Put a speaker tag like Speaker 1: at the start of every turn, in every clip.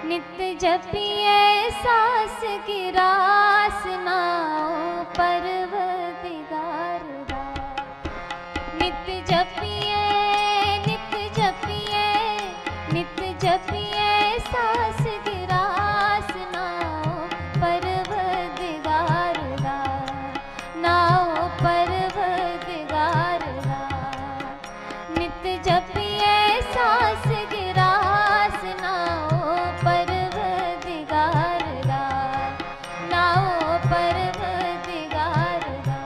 Speaker 1: नित जपिए सास की रास नाओ परवरदिगार दा। नित जपिए नित जपिए नित जपिए सास की रास नाओ परवरदिगार दा। नाओ परवरदिगार दा। नित जपिए सास की रास नाओ परवरदिगार दा। नाओ परवरदिगार दा।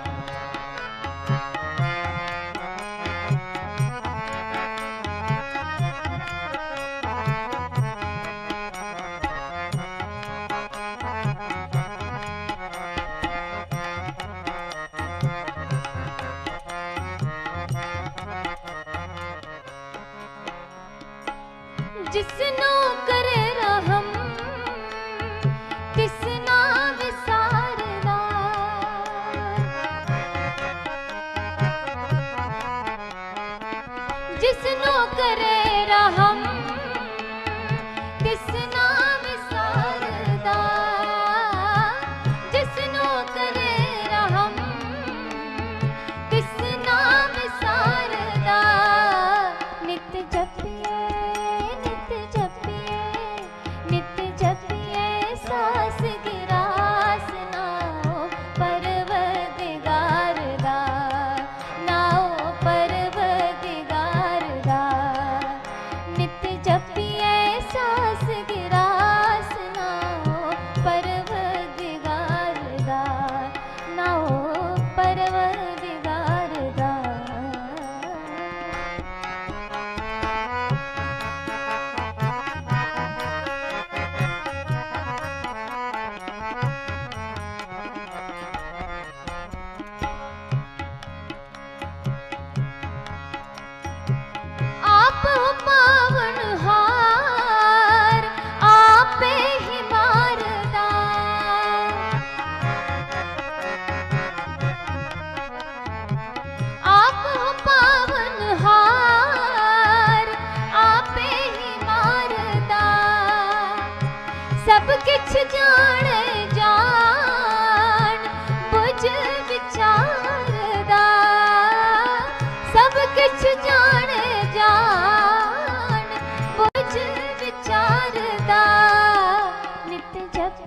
Speaker 1: जिसनो करे रहम तिसना विसारदा। जिसनो करे रहम तिसना विसारदा। जिसनो करे रहम तिसना विसारदा। नित जपिए नित जपिए नित जपिए सास की रास नाओ परवरदिगार दा। नाओ परवरदिगार दा। नित जपिए सास की रास नाओ परवरदिगार दा। नाओ परवरदिगार दा। आप पावनहार आपे ही मारदा। आप पावनहार आपे ही मारदा। सब किछ जान